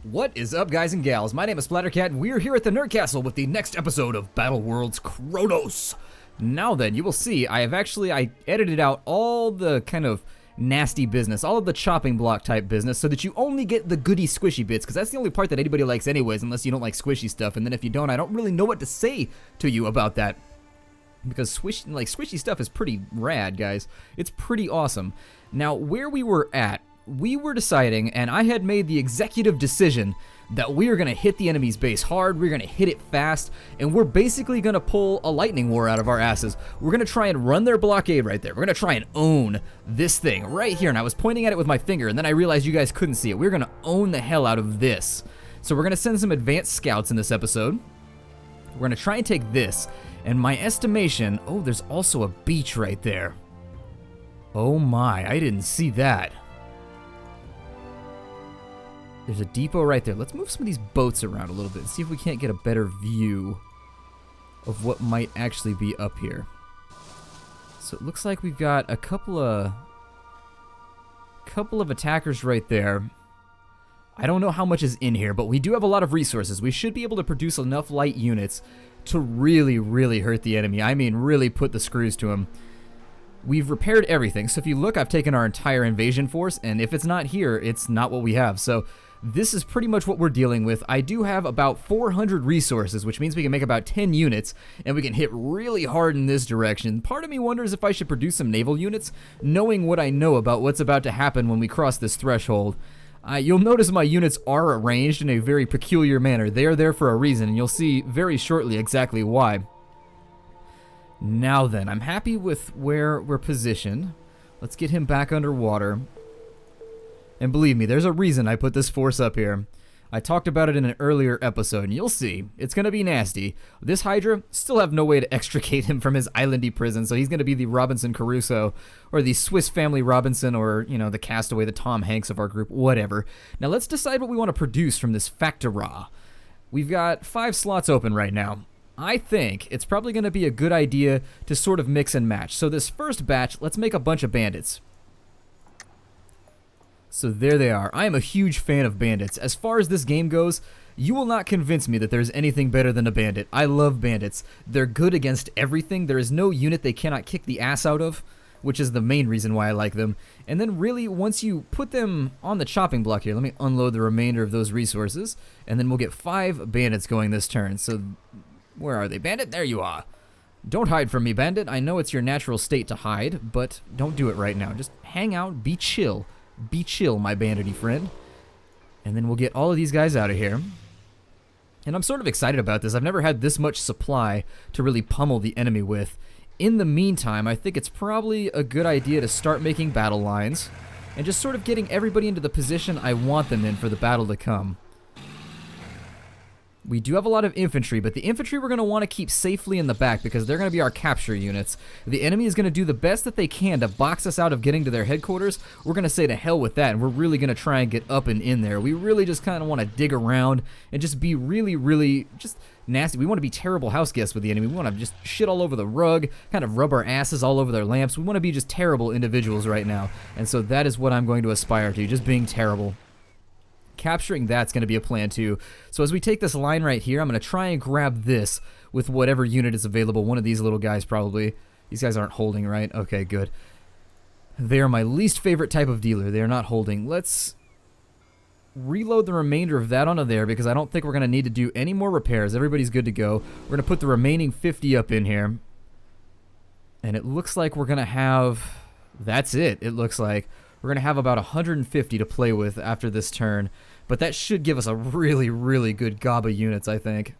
What is up, guys and gals? My name is Splattercat, and we're here at the Nerd Castle with the next episode of Battleworlds Kronos. Now then, you will see, I edited out all the kind of nasty business, all of the chopping block type business, so that you only get the goody squishy bits, because that's the only part that anybody likes anyways, unless you don't like squishy stuff, and then if you don't, I don't really know what to say to you about that. Because squishy stuff is pretty rad, guys. It's pretty awesome. Now, where we were at, we were deciding, and I had made the executive decision that we are going to hit the enemy's base hard, we're going to hit it fast, and we're basically going to pull a lightning war out of our asses. We're going to try and run their blockade right there. We're going to try and own this thing right here, and I was pointing at it with my finger, and then I realized you guys couldn't see it. We're going to own the hell out of this. So we're going to send some advanced scouts in this episode. We're going to try and take this, and my estimation, oh, there's also a beach right there. Oh my, I didn't see that. There's a depot right there. Let's move some of these boats around a little bit and see if we can't get a better view of what might actually be up here. So it looks like we've got a couple of attackers right there. I don't know how much is in here, but we do have a lot of resources. We should be able to produce enough light units to really, really hurt the enemy. I mean, really put the screws to him. We've repaired everything. So if you look, I've taken our entire invasion force, and if it's not here, it's not what we have. So this is pretty much what we're dealing with. I do have about 400 resources, which means we can make about 10 units, and we can hit really hard in this direction. Part of me wonders if I should produce some naval units, knowing what I know about what's about to happen when we cross this threshold. You'll notice my units are arranged in a very peculiar manner. They are there for a reason, and you'll see very shortly exactly why. Now then, I'm happy with where we're positioned. Let's get him back underwater. And believe me, there's a reason I put this force up here. I talked about it in an earlier episode, and you'll see. It's going to be nasty. This Hydra still have no way to extricate him from his islandy prison, so he's going to be the Robinson Crusoe, or the Swiss Family Robinson, or, you know, the castaway, the Tom Hanks of our group, whatever. Now let's decide what we want to produce from this factora. We've got 5 slots open right now. I think it's probably going to be a good idea to sort of mix and match. So this first batch, let's make a bunch of bandits. So there they are. I am a huge fan of bandits. As far as this game goes, you will not convince me that there's anything better than a bandit. I love bandits. They're good against everything. There is no unit they cannot kick the ass out of, which is the main reason why I like them. And then really, once you put them on the chopping block here, let me unload the remainder of those resources, and then we'll get 5 bandits going this turn. So where are they? Bandit, there you are. Don't hide from me, bandit. I know it's your natural state to hide, but don't do it right now. Just hang out, be chill. Be chill, my bandity friend. And then we'll get all of these guys out of here. And I'm sort of excited about this. I've never had this much supply to really pummel the enemy with. In the meantime, I think it's probably a good idea to start making battle lines and just sort of getting everybody into the position I want them in for the battle to come. We do have a lot of infantry, but the infantry we're going to want to keep safely in the back because they're going to be our capture units. The enemy is going to do the best that they can to box us out of getting to their headquarters. We're going to say to hell with that, and we're really going to try and get up and in there. We really just kind of want to dig around and just be really, really just nasty. We want to be terrible house guests with the enemy. We want to just shit all over the rug, kind of rub our asses all over their lamps. We want to be just terrible individuals right now, and so that is what I'm going to aspire to, just being terrible. Capturing that's going to be a plan too. So as we take this line right here, I'm going to try and grab this with whatever unit is available. One of these little guys probably. These guys aren't holding, right? Okay, good. They are my least favorite type of dealer. They are not holding. Let's reload the remainder of that onto there because I don't think we're going to need to do any more repairs. Everybody's good to go. We're going to put the remaining 50 up in here. And it looks like we're going to have... That's it, it looks like. We're going to have about 150 to play with after this turn, but that should give us a really, really good gob of units, I think.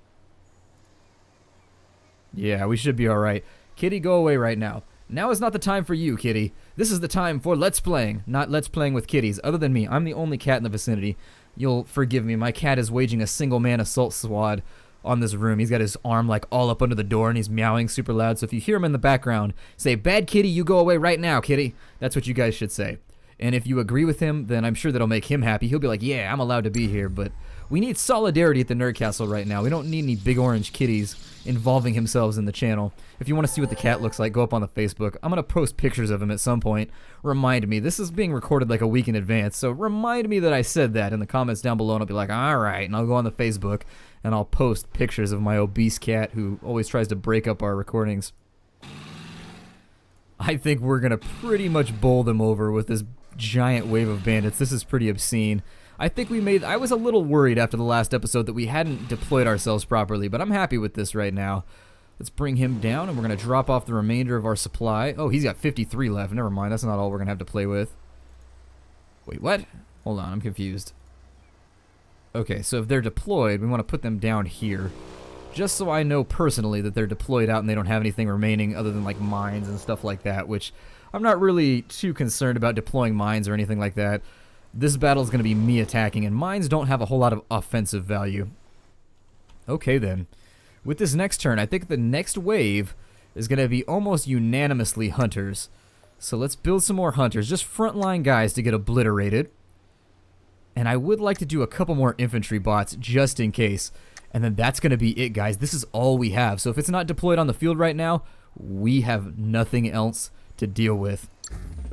Yeah, we should be alright. Kitty, go away right now. Now is not the time for you, Kitty. This is the time for Let's Playing, not Let's Playing with kitties. Other than me, I'm the only cat in the vicinity. You'll forgive me, my cat is waging a single-man assault squad on this room. He's got his arm like all up under the door and he's meowing super loud, so if you hear him in the background, say, "Bad kitty, you go away right now, kitty." That's what you guys should say. And if you agree with him, then I'm sure that'll make him happy. He'll be like, yeah, I'm allowed to be here, but We need solidarity at the Nerd Castle right now. We don't need any big orange kitties involving themselves in the channel. If you want to see what the cat looks like, go up on the Facebook. I'm going to post pictures of him at some point. Remind me. This is being recorded like a week in advance, so remind me that I said that in the comments down below, and I'll be like, alright, and I'll go on the Facebook, and I'll post pictures of my obese cat who always tries to break up our recordings. I think we're going to pretty much bowl them over with this giant wave of bandits. This is pretty obscene. I was a little worried after the last episode that we hadn't deployed ourselves properly, but I'm happy with this right now. Let's bring him down, and we're going to drop off the remainder of our supply. Oh, he's got 53 left. Never mind, that's not all we're going to have to play with. Wait, what? Hold on, I'm confused. Okay, so if they're deployed, we want to put them down here. Just so I know personally that they're deployed out and they don't have anything remaining other than like mines and stuff like that, which I'm not really too concerned about deploying mines or anything like that. This battle is going to be me attacking, and mines don't have a whole lot of offensive value. Okay then. With this next turn, I think the next wave is going to be almost unanimously hunters. So let's build some more hunters, just frontline guys to get obliterated. And I would like to do a couple more infantry bots just in case. And then that's going to be it, guys. This is all we have. So if it's not deployed on the field right now, we have nothing else to deal with.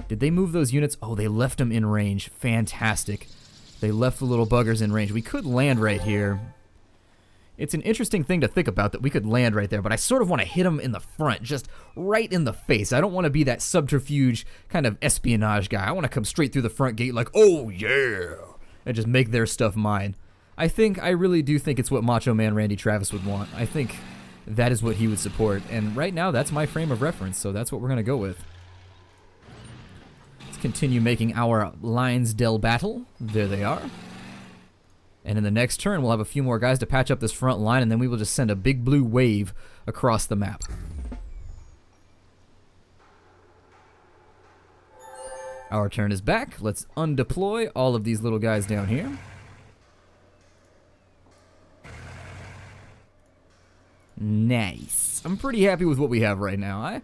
Did they move those units? Oh, they left them in range. Fantastic. They left the little buggers in range. We could land right here. It's an interesting thing to think about that we could land right there, but I sort of want to hit them in the front, just right in the face. I don't want to be that subterfuge kind of espionage guy. I want to come straight through the front gate like, oh yeah, and just make their stuff mine. I really do think it's what Macho Man Randy Travis would want. I think that is what he would support, and right now that's my frame of reference, so that's what we're going to go with. Let's continue making our lines del battle. There they are. And in the next turn, we'll have a few more guys to patch up this front line, and then we will just send a big blue wave across the map. Our turn is back. Let's undeploy all of these little guys down here. Nice. I'm pretty happy with what we have right now.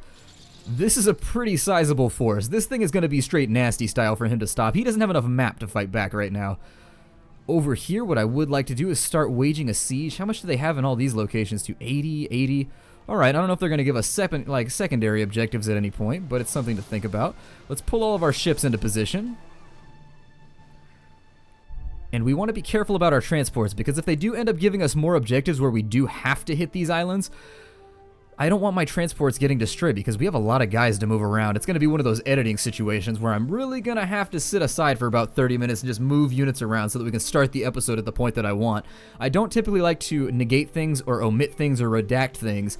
This is a pretty sizable force. This thing is going to be straight nasty style for him to stop. He doesn't have enough map to fight back right now. Over here, what I would like to do is start waging a siege. How much do they have in all these locations? To 80, 80. Alright, I don't know if they're going to give us secondary objectives at any point, but it's something to think about. Let's pull all of our ships into position. And we want to be careful about our transports, because if they do end up giving us more objectives where we do have to hit these islands, I don't want my transports getting destroyed because we have a lot of guys to move around. It's going to be one of those editing situations where I'm really going to have to sit aside for about 30 minutes and just move units around so that we can start the episode at the point that I want. I don't typically like to negate things or omit things or redact things,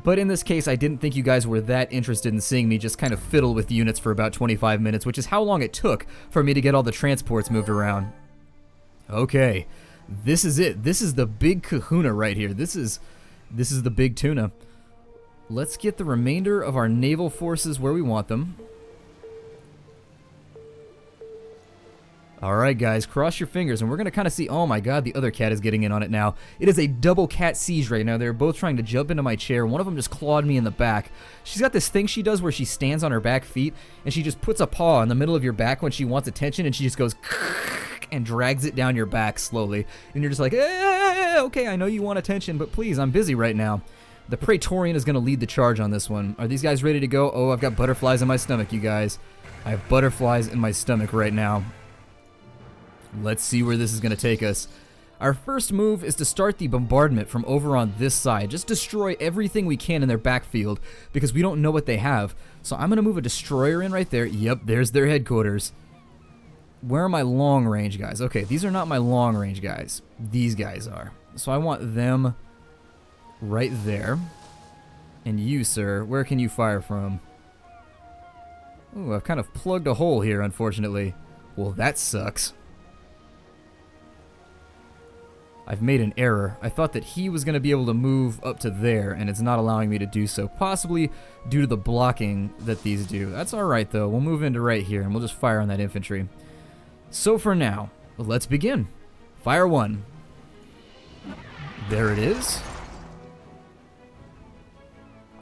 but in this case I didn't think you guys were that interested in seeing me just kind of fiddle with units for about 25 minutes, which is how long it took for me to get all the transports moved around. Okay, this is it. This is the big kahuna right here. This is the big tuna. Let's get the remainder of our naval forces where we want them. Alright guys, cross your fingers, and we're going to kind of see... Oh my god, the other cat is getting in on it now. It is a double cat siege right now. They're both trying to jump into my chair. One of them just clawed me in the back. She's got this thing she does where she stands on her back feet, and she just puts a paw in the middle of your back when she wants attention, and she just goes... and drags it down your back slowly. And you're just like, okay, I know you want attention, but please, I'm busy right now. The Praetorian is going to lead the charge on this one. Are these guys ready to go? Oh, I've got butterflies in my stomach, you guys. I have butterflies in my stomach right now. Let's see where this is going to take us. Our first move is to start the bombardment from over on this side. Just destroy everything we can in their backfield because we don't know what they have. So I'm going to move a destroyer in right there. Yep, there's their headquarters. Where are my long range guys? Okay, these are not my long range guys. These guys are. So I want them... right there. And you, sir, where can you fire from? Ooh, I've kind of plugged a hole here, unfortunately. Well, that sucks. I've made an error. I thought that he was going to be able to move up to there, and it's not allowing me to do so. Possibly due to the blocking that these do. That's alright, though. We'll move into right here, and we'll just fire on that infantry. So for now, let's begin. Fire one. There it is.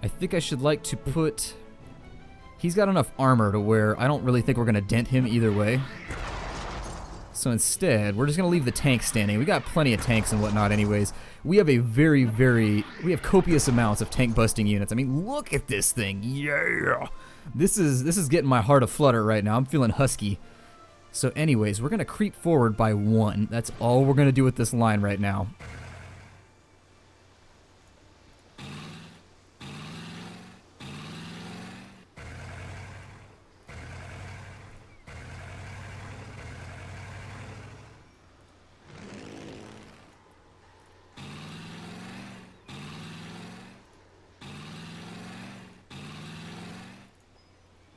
I think I should like to put... He's got enough armor to where I don't really think we're going to dent him either way. So instead, we're just going to leave the tank standing. We got plenty of tanks and whatnot anyways. We have we have copious amounts of tank busting units. I mean, look at this thing. Yeah! This is getting my heart aflutter right now. I'm feeling husky. So anyways, we're going to creep forward by 1. That's all we're going to do with this line right now.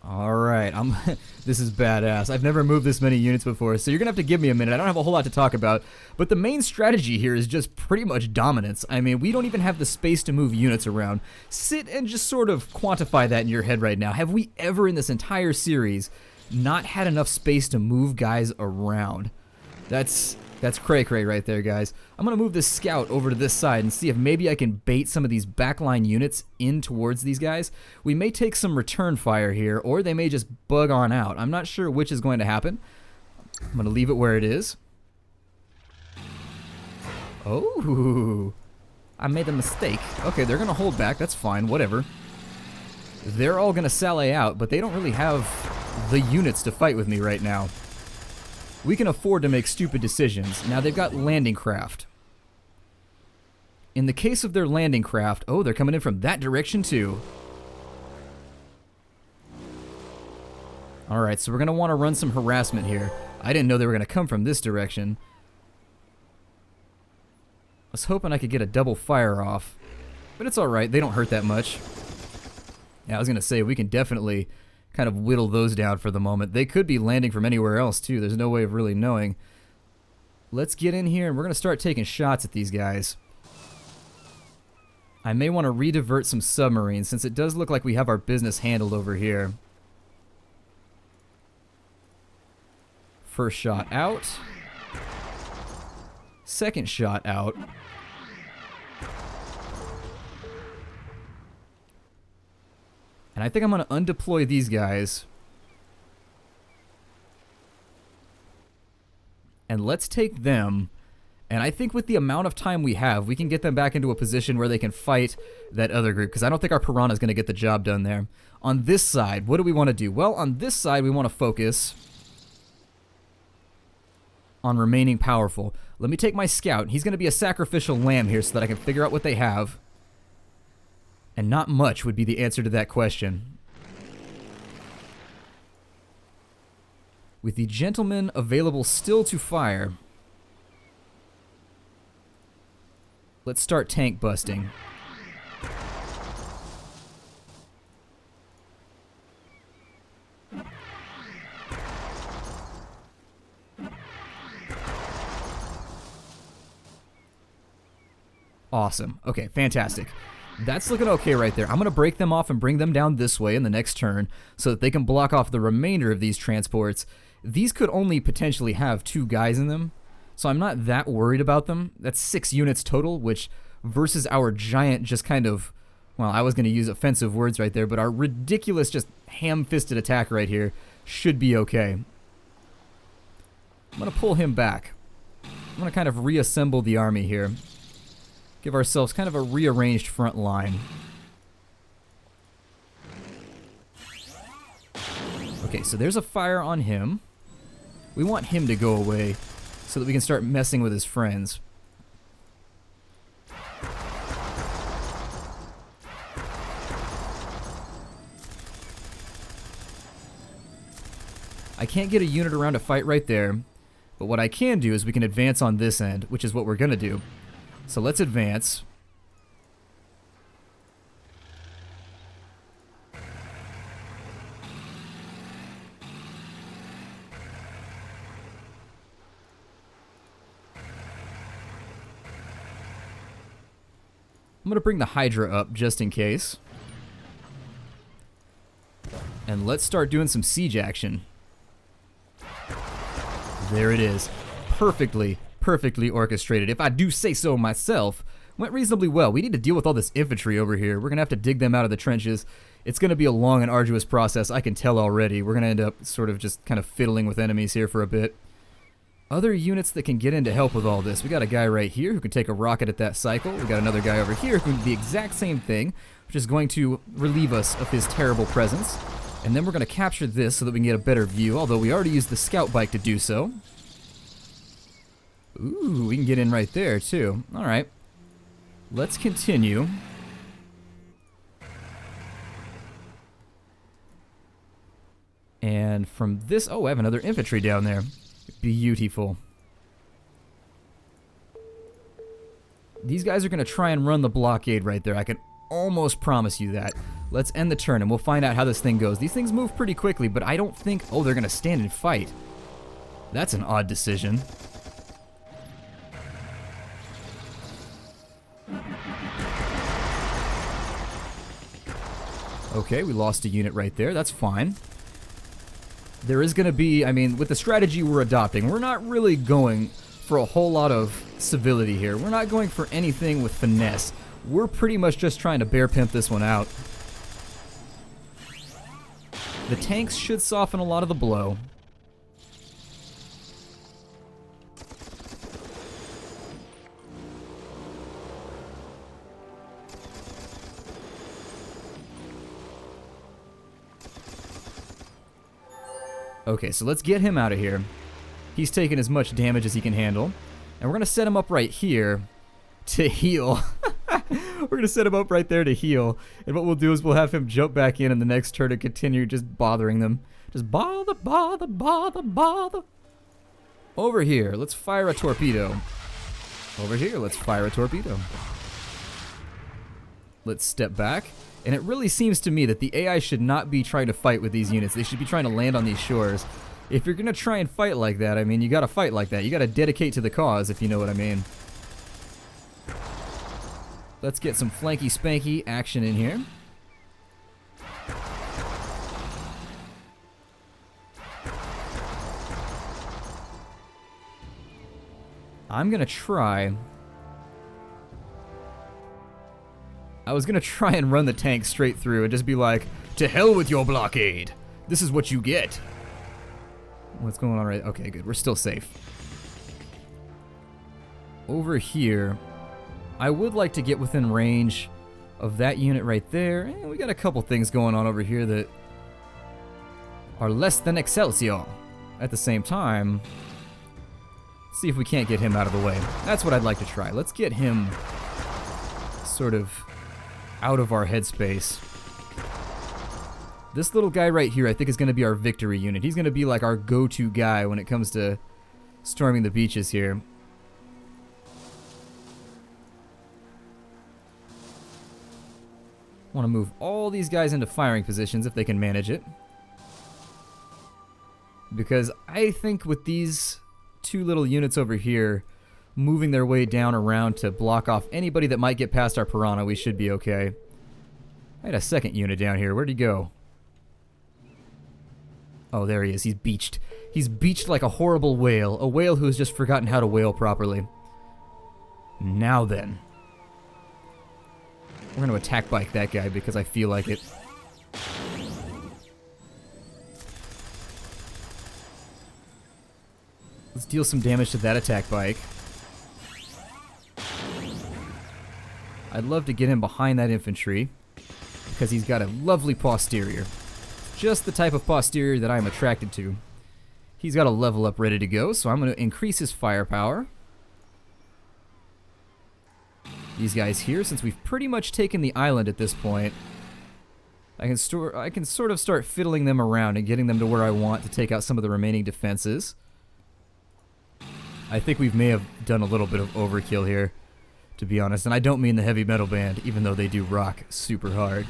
Alright, this is badass. I've never moved this many units before, so you're gonna have to give me a minute. I don't have a whole lot to talk about, but the main strategy here is just pretty much dominance. I mean, we don't even have the space to move units around. Sit and just sort of quantify that in your head right now. Have we ever in this entire series not had enough space to move guys around? That's cray-cray right there, guys. I'm going to move this scout over to this side and see if maybe I can bait some of these backline units in towards these guys. We may take some return fire here, or they may just bug on out. I'm not sure which is going to happen. I'm going to leave it where it is. Oh, I made a mistake. Okay, they're going to hold back. That's fine, whatever. They're all going to sally out, but they don't really have the units to fight with me right now. We can afford to make stupid decisions. Now they've got landing craft. In the case of their landing craft, oh, they're coming in from that direction too. Alright, so we're going to want to run some harassment here. I didn't know they were going to come from this direction. I was hoping I could get a double fire off. But it's alright, they don't hurt that much. Yeah, I was going to say, we can definitely kind of whittle those down for the moment. They could be landing from anywhere else too. There's no way of really knowing. Let's get in here and we're going to start taking shots at these guys. I may want to redivert some submarines since it does look like we have our business handled over here. First shot out. Second shot out. And I think I'm going to undeploy these guys. And let's take them. And I think with the amount of time we have, we can get them back into a position where they can fight that other group. Because I don't think our Piranha is going to get the job done there. On this side, what do we want to do? Well, on this side, we want to focus on remaining powerful. Let me take my scout. He's going to be a sacrificial lamb here so that I can figure out what they have. And not much would be the answer to that question. With the gentleman available still to fire, let's start tank busting. Awesome. Okay, fantastic. That's looking okay right there. I'm going to break them off and bring them down this way in the next turn so that they can block off the remainder of these transports. These could only potentially have 2 guys in them, so I'm not that worried about them. That's 6 units total, which versus our giant just kind of, well, I was going to use offensive words right there, but our ridiculous just ham-fisted attack right here should be okay. I'm going to pull him back. I'm going to kind of reassemble the army here. Give ourselves kind of a rearranged front line. Okay, so there's a fire on him. We want him to go away so that we can start messing with his friends. I can't get a unit around to fight right there, but what I can do is we can advance on this end, which is what we're going to do. So let's advance. I'm going to bring the Hydra up just in case. And let's start doing some siege action. There it is. Perfectly orchestrated. If I do say so myself, went reasonably well. We need to deal with all this infantry over here. We're going to have to dig them out of the trenches. It's going to be a long and arduous process. I can tell already. We're going to end up sort of just kind of fiddling with enemies here for a bit. other units that can get in to help with all this. We got a guy right here who can take a rocket at that cycle. We got another guy over here who can do the exact same thing, which is going to relieve us of his terrible presence. And then we're going to capture this so that we can get a better view, although we already used the scout bike to do so. Ooh, we can get in right there, too. Alright. Let's continue. And from this... Oh, I have another infantry down there. Beautiful. These guys are going to try and run the blockade right there. I can almost promise you that. Let's end the turn and we'll find out how this thing goes. These things move pretty quickly, but I don't think... Oh, they're going to stand and fight. That's an odd decision. Okay, we lost a unit right there. That's fine. There is going to be... I mean, with the strategy we're adopting, we're not really going for a whole lot of civility here. We're not going for anything with finesse. We're pretty much just trying to bear pimp this one out. The tanks should soften a lot of the blow. Okay, so let's get him out of here. He's taking as much damage as he can handle. And we're going to set him up right here to heal. We're going to set him up right there to heal. And what we'll do is we'll have him jump back in the next turn and continue just bothering them. Just bother, bother, bother, bother. Over here, let's fire a torpedo. Over here, let's fire a torpedo. Let's step back. And it really seems to me that the AI should not be trying to fight with these units. They should be trying to land on these shores. If you're going to try and fight like that, I mean, you got to fight like that. You got to dedicate to the cause, if you know what I mean. Let's get some flanky spanky action in here. I'm going to try... I was going to try and run the tank straight through and just be like, to hell with your blockade. This is what you get. What's going on right? Okay, good. We're still safe. Over here, I would like to get within range of that unit right there. And we got a couple things going on over here that are less than Excelsior. At the same time, see if we can't get him out of the way. That's what I'd like to try. Let's get him sort of out of our headspace. This little guy right here I think is going to be our victory unit. He's going to be like our go-to guy when it comes to storming the beaches here. Want to move all these guys into firing positions if they can manage it. Because I think with these two little units over here moving their way down around to block off anybody that might get past our piranha, we should be okay. I had a second unit down here. Where'd he go? Oh, there he is. He's beached. He's beached like a horrible whale. A whale who has just forgotten how to whale properly. Now then. We're going to attack bike that guy because I feel like it. Let's deal some damage to that attack bike. I'd love to get him behind that infantry because he's got a lovely posterior. Just the type of posterior that I'm attracted to. He's got a level up ready to go, so I'm going to increase his firepower. These guys here, since we've pretty much taken the island at this point, I can sort of start fiddling them around and getting them to where I want to take out some of the remaining defenses. I think we may have done a little bit of overkill here, to be honest, and I don't mean the heavy metal band, even though they do rock super hard.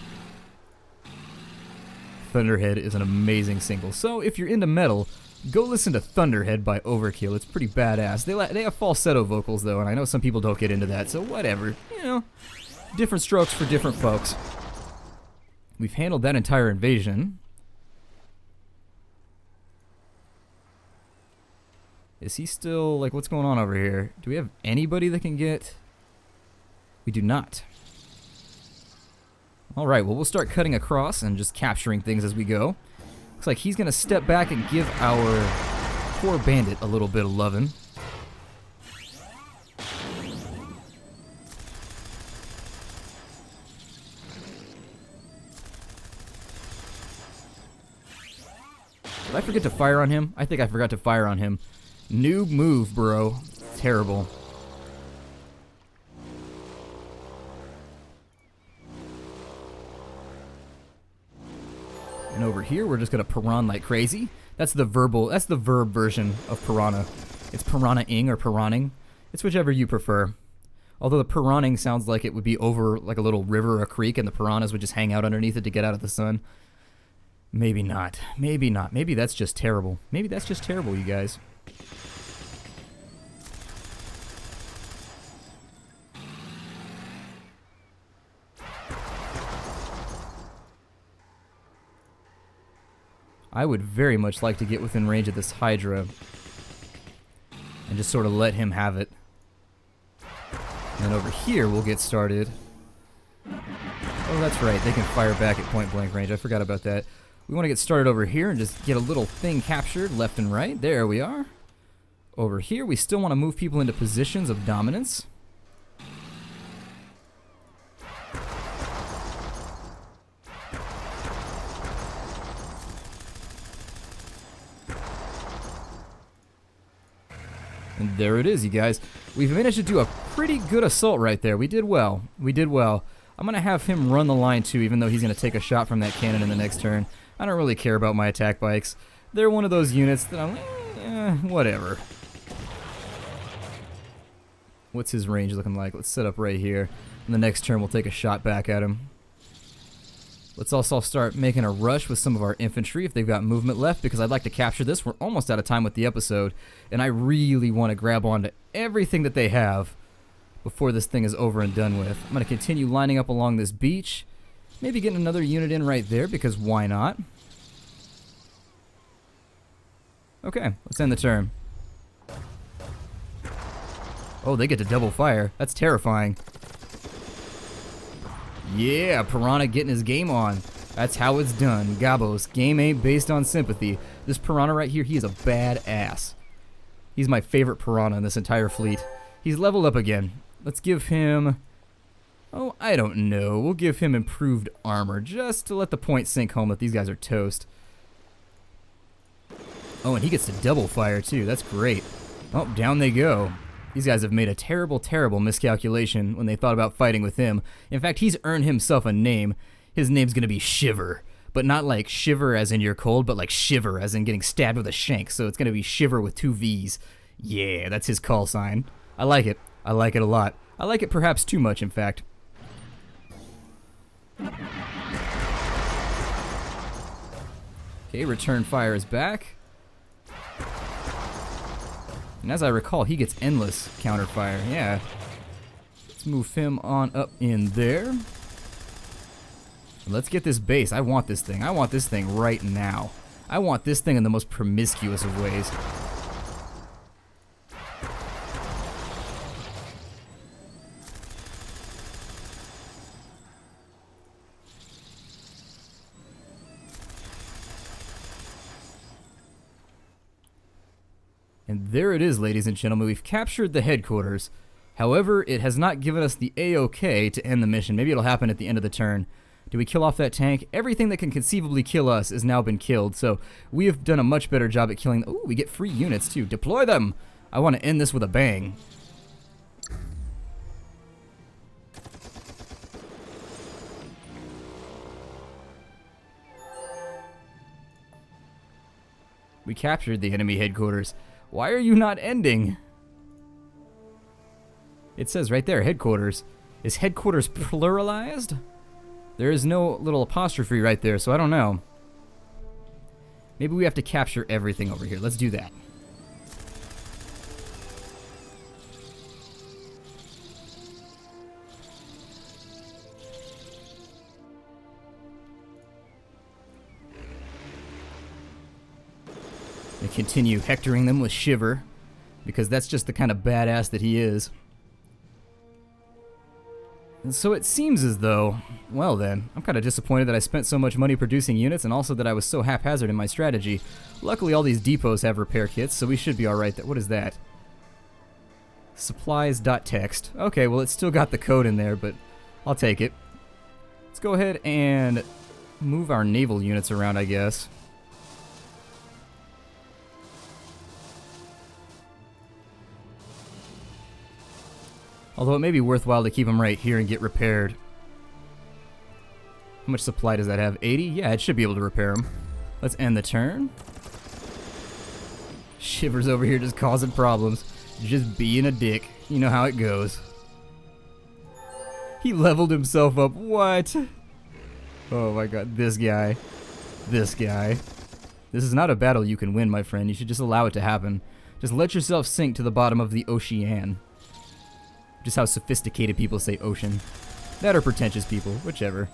Thunderhead is an amazing single, so if you're into metal, go listen to Thunderhead by Overkill. It's pretty badass. They have falsetto vocals, though, and I know some people don't get into that, so whatever. You know, different strokes for different folks. We've handled that entire invasion. Is he still, like, what's going on over here? Do we have anybody that can get... We do not. Alright, well, we'll start cutting across and just capturing things as we go. Looks like he's going to step back and give our poor bandit a little bit of lovin'. Did I forget to fire on him? I think I forgot to fire on him. Noob move, bro. Terrible. And over here, we're just gonna piran like crazy. That's the verb version of piranha. It's piranha-ing or piranning. It's whichever you prefer. Although the piranning sounds like it would be over like a little river or a creek, and the piranhas would just hang out underneath it to get out of the sun. Maybe not. Maybe not. Maybe that's just terrible. Maybe that's just terrible, you guys. I would very much like to get within range of this Hydra and just sort of let him have it. And then over here we'll get started. Oh, that's right. They can fire back at point blank range. I forgot about that. We want to get started over here and just get a little thing captured left and right. There we are. Over here, we still want to move people into positions of dominance. And there it is, you guys. We've managed to do a pretty good assault right there. We did well. We did well. I'm going to have him run the line too, even though he's going to take a shot from that cannon in the next turn. I don't really care about my attack bikes. They're one of those units that I'm whatever. What's his range looking like? Let's set up right here. And the next turn we'll take a shot back at him. Let's also start making a rush with some of our infantry if they've got movement left, because I'd like to capture this. We're almost out of time with the episode, and I really want to grab onto everything that they have before this thing is over and done with. I'm going to continue lining up along this beach. Maybe getting another unit in right there, because why not? Okay, let's end the turn. Oh, they get to double fire. That's terrifying. Yeah, Piranha getting his game on. That's how it's done. Gabos, game ain't based on sympathy. This Piranha right here, he is a badass. He's my favorite Piranha in this entire fleet. He's leveled up again. Let's give him... oh, I don't know. We'll give him improved armor just to let the point sink home that these guys are toast. Oh, and he gets to double fire too. That's great. Oh, down they go. These guys have made a terrible, terrible miscalculation when they thought about fighting with him. In fact, he's earned himself a name. His name's gonna be Shiver. But not like shiver as in you're cold, but like shiver as in getting stabbed with a shank. So it's gonna be Shiver with 2 V's. Yeah, that's his call sign. I like it. I like it a lot. I like it perhaps too much, in fact. Okay, return fire is back. And as I recall, he gets endless counterfire. Yeah. Let's move him on up in there. Let's get this base. I want this thing. I want this thing right now. I want this thing in the most promiscuous of ways. And there it is, ladies and gentlemen. We've captured the headquarters. However, it has not given us the A-OK to end the mission. Maybe it'll happen at the end of the turn. Do we kill off that tank? Everything that can conceivably kill us has now been killed, so we have done a much better job at killing... ooh, we get free units too. Deploy them! I want to end this with a bang. We captured the enemy headquarters. Why are you not ending? It says right there, headquarters. Is headquarters pluralized? There is no little apostrophe right there, so I don't know. Maybe we have to capture everything over here. Let's do that. And continue hectoring them with Shiver, because that's just the kind of badass that he is. And so it seems as though, well then, I'm kind of disappointed that I spent so much money producing units and also that I was so haphazard in my strategy. Luckily all these depots have repair kits, so we should be alright. What is that? Supplies.txt. Okay, well it's still got the code in there, but I'll take it. Let's go ahead and move our naval units around, I guess. Although it may be worthwhile to keep them right here and get repaired. How much supply does that have? 80? Yeah, it should be able to repair them. Let's end the turn. Shiver's over here just causing problems. Just being a dick. You know how it goes. He leveled himself up. What? Oh my god, this guy. This guy. This is not a battle you can win, my friend. You should just allow it to happen. Just let yourself sink to the bottom of the ocean. Just how sophisticated people say ocean. That or pretentious people, whichever.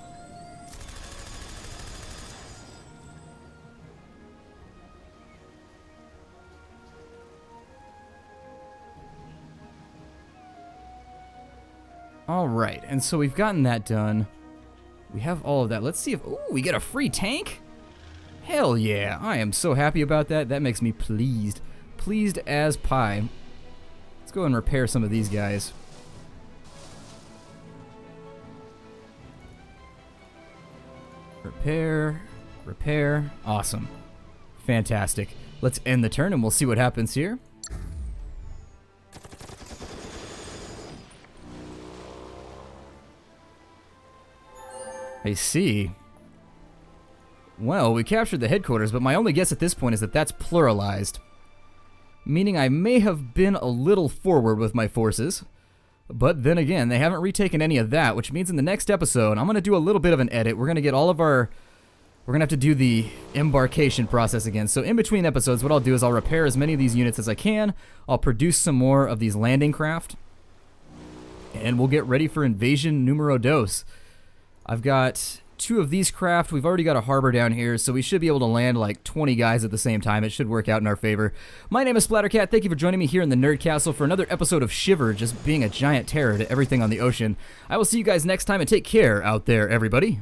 Alright, and so we've gotten that done. We have all of that. Let's see if... Ooh, we get a free tank? Hell yeah, I am so happy about that. That makes me pleased. Pleased as pie. Let's go and repair some of these guys. Repair, repair, awesome. Fantastic. Let's end the turn and we'll see what happens here. I see. Well, we captured the headquarters, but my only guess at this point is that that's pluralized. Meaning I may have been a little forward with my forces. But then again, they haven't retaken any of that, which means in the next episode, I'm going to do a little bit of an edit. We're going to get all of our... We're going to have to do the embarkation process again. So in between episodes, what I'll do is I'll repair as many of these units as I can. I'll produce some more of these landing craft. And we'll get ready for invasion numero dos. I've got 2 of these craft. We've already got a harbor down here, so we should be able to land like 20 guys at the same time. It should work out in our favor. My name is Splattercat. Thank you for joining me here in the Nerd Castle for another episode of Shiver, just being a giant terror to everything on the ocean. I will see you guys next time, and take care out there, everybody.